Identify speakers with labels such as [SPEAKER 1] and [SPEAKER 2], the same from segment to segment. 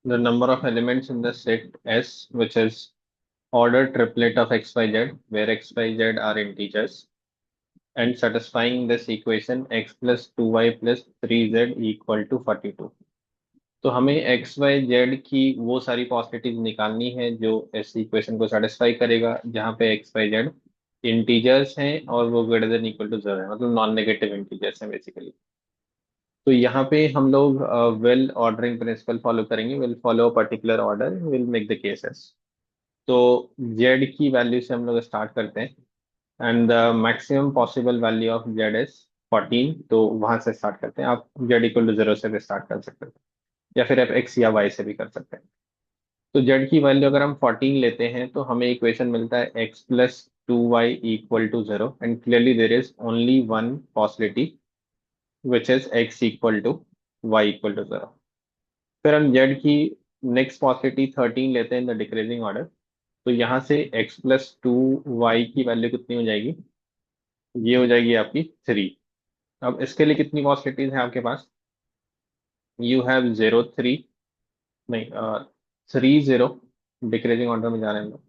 [SPEAKER 1] the number of elements in the set S, which is ordered triplet of XYZ, where XYZ are integers, and satisfying this equation x plus 2y plus 3z equal to 42। तो हमें x Y Z की वो सारी possibilities निकालनी है जो इस equation को सेटिस्फाई करेगा, जहाँ पे एक्स वाई जेड इंटीजर्स हैं और वो ग्रेटर देन इक्वल टू 0 है, मतलब नॉन नेगेटिव इंटीजर्स हैं बेसिकली। तो यहाँ पे हम लोग विल ऑर्डरिंग प्रिंसिपल फॉलो करेंगे, will follow particular order, will make the cases. तो जेड की वैल्यू से हम लोग स्टार्ट करते हैं, and the maximum possible value of Z is 14। तो वहां से स्टार्ट करते हैं, आप जेड इक्वल टू 0 से भी स्टार्ट कर सकते हैं, या फिर आप एक्स या वाई से भी कर सकते हैं। तो जेड की वैल्यू अगर हम 14 लेते हैं तो हमें इक्वेशन मिलता है X plus 2y equal to 0, and clearly there is only one possibility which is X equal to Y equal to 0। फिर हम जेड की नेक्स्ट पॉसिबिलिटी 13 लेते हैं इन द डिक्रीजिंग ऑर्डर। तो यहाँ से x प्लस 2y की वैल्यू कितनी हो जाएगी? ये हो जाएगी आपकी 3। अब इसके लिए कितनी पॉसिबिलिटीज हैं आपके पास? यू हैव 0 3, नहीं 3 0, डिक्रीजिंग ऑर्डर में जा रहे हैं हम लोग।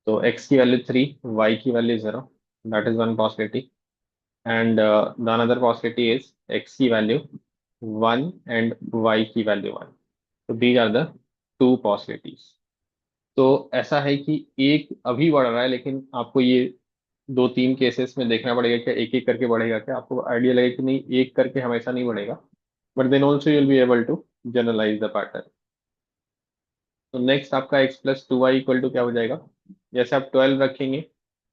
[SPEAKER 1] तो x की वैल्यू 3, y की value 0, that is one possibility. And the another possibility is x की वैल्यू 1 एंड y की वैल्यू 1। तो these are the two possibilities. तो ऐसा है कि एक अभी बढ़ रहा है, लेकिन आपको ये दो तीन केसेस में देखना पड़ेगा कि एक एक करके बढ़ेगा क्या। आपको आइडिया लगे कि नहीं, एक करके हमेशा नहीं बढ़ेगा, but then also you will be able to generalise the pattern. तो नेक्स्ट आपका x plus 2y equal to क्या हो जाएगा? जैसे आप 12 रखेंगे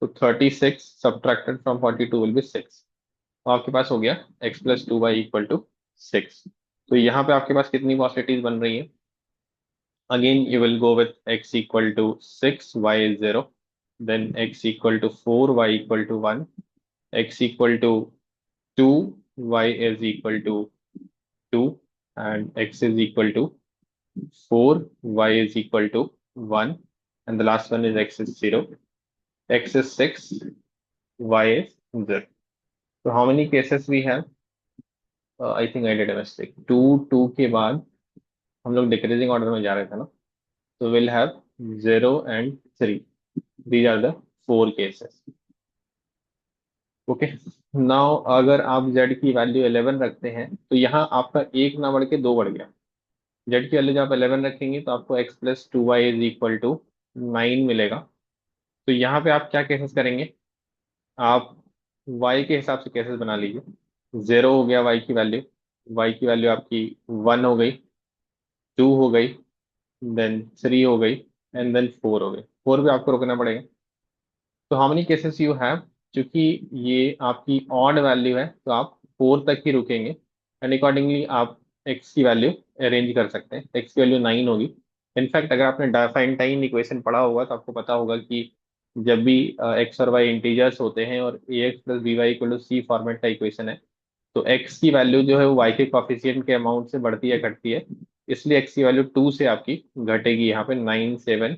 [SPEAKER 1] तो 36 सब्ट्रैक्टेड फ्रॉम 42 विल बी 6। तो आपके पास हो गया x plus 2y equal to 6। तो यहाँ पे आपके पास कितनी पॉसिबिलिटीज बन रही है? Again, you will go with x equal to 6, y is 0. Then x equal to 4, y equal to 1. X equal to 2, y is equal to 2. And x is equal to 4, y is equal to 1. And the last one is x is 0. X is 6, y is 0. So how many cases we have? I think I did a mistake. 2, 2 के बाद हम लोग decreasing order में जा रहे थे ना, तो we'll have 0 and 3. These are the four cases. Okay. Now अगर आप z की वैल्यू 11 रखते हैं तो यहाँ आपका एक ना बढ़ के दो बढ़ गया। z की वैल्यू जब आप 11 रखेंगे तो आपको x plus 2y is equal to 9 मिलेगा। तो यहाँ पे आप क्या केसेस करेंगे? आप y के हिसाब से केसेस बना लीजिए। 0 हो गया y की वैल्यू आपकी 1 हो गई, 2 हो गई, देन 3 हो गई, एंड देन 4 हो गई। 4 पे आपको रुकना पड़ेगा। तो how many cases you have? क्योंकि ये आपकी ऑड वैल्यू है तो आप 4 तक ही रुकेंगे, एंड अकॉर्डिंगली आप x की वैल्यू अरेंज कर सकते हैं। x की वैल्यू 9 होगी। इनफैक्ट अगर आपने डायफाइनटाइन इक्वेशन पढ़ा होगा तो आपको पता होगा कि जब भी x और y इंटीजर्स होते हैं और A X plus B Y equal to C format का इक्वेशन है, तो x की वैल्यू जो है वो y के कॉफिशिएंट के अमाउंट से बढ़ती है घटती है। इसलिए x की वैल्यू 2 से आपकी घटेगी, यहाँ पे 9 7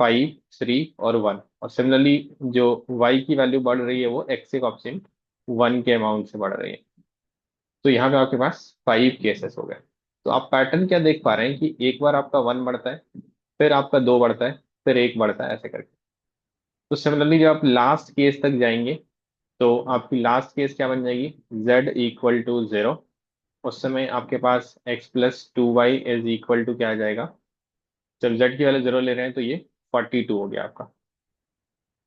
[SPEAKER 1] 5 3 और 1। और सिमिलरली जो y की वैल्यू बढ़ रही है वो x के कोएफिशिएंट 1 के अमाउंट से बढ़ रही है। तो यहाँ पे आपके पास 5 केसेस हो गए। तो आप पैटर्न क्या देख पा रहे हैं कि एक बार आपका 1 बढ़ता है, फिर आपका 2 बढ़ता है, फिर 1 बढ़ता है, ऐसे करके। तो सिमिलरली जब आप लास्ट केस तक जाएंगे तो आपकी लास्ट केस क्या बन जाएगी? z equal to 0। उस समय आपके पास x plus 2y is equal to क्या आ जाएगा? जब z की वैल्यू 0 ले रहे हैं तो ये 42 हो गया आपका।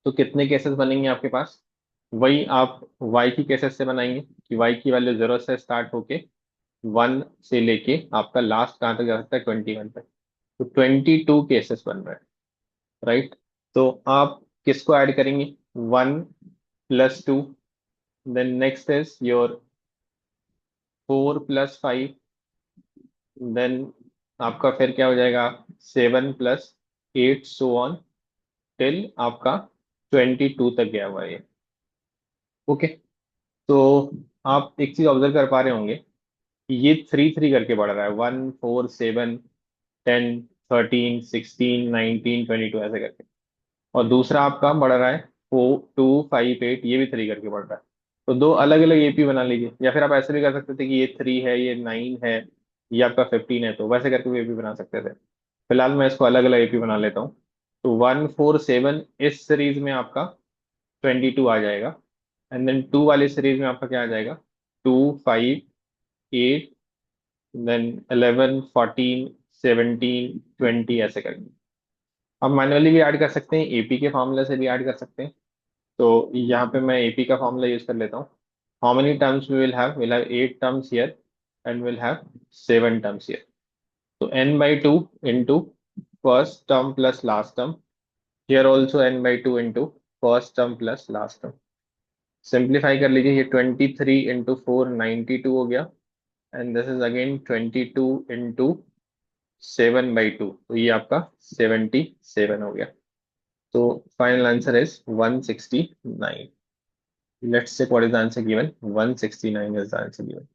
[SPEAKER 1] तो कितने केसेस बनेंगे आपके पास? वही आप y की केसेस से बनाएंगे कि y की वैल्यू 0 से स्टार्ट होके 1 से लेके आपका लास्ट कहाँ तक जा सकता है? 21 तक। तो 22 केसेस बन रहे हैं, राइट। तो आप किसको ऐड करेंगे? 1 plus 2, then next is your 4 plus 5, then आपका फिर क्या हो जाएगा? 7 प्लस 8, सो ऑन टिल आपका 22 तक गया हुआ है ये। ओके। तो आप एक चीज ऑब्जर्व कर पा रहे होंगे कि ये 3 3 करके बढ़ रहा है, 1 4 7 10 13 16 19 22 ऐसे करके। और दूसरा आपका बढ़ रहा है 4 2 5 8, ये भी 3 करके बढ़ रहा है। तो दो अलग अलग एपी बना लीजिए, या फिर आप ऐसे भी कर सकते थे कि ये 3 है, ये 9 है, ये आपका 15 है, तो वैसे करके भी एपी बना सकते थे। फिलहाल मैं इसको अलग अलग एपी बना लेता हूँ। तो 147 इस सीरीज में आपका 22 आ जाएगा, एंड देन 2 वाली सीरीज में आपका क्या आ जाएगा, 2 5 8, देन 11 14 17 20 ऐसे करके। आप मैनुअली भी ऐड कर सकते हैं, एपी के फॉर्मूले से भी ऐड कर सकते हैं। तो यहाँ पे मैं एपी का फॉर्मूला यूज कर लेता हूँ। How many terms we will have 8 terms here and will have 7 terms here. तो n/2 into first term plus last term, here also n/2 into first term plus last term. Simplify कर लीजिए, ये 23 into 4 92 हो गया, and this is again 22 into 7/2, तो ये आपका 77 हो गया। तो final answer is 169। Let's check what is the answer given. 169 is the answer given.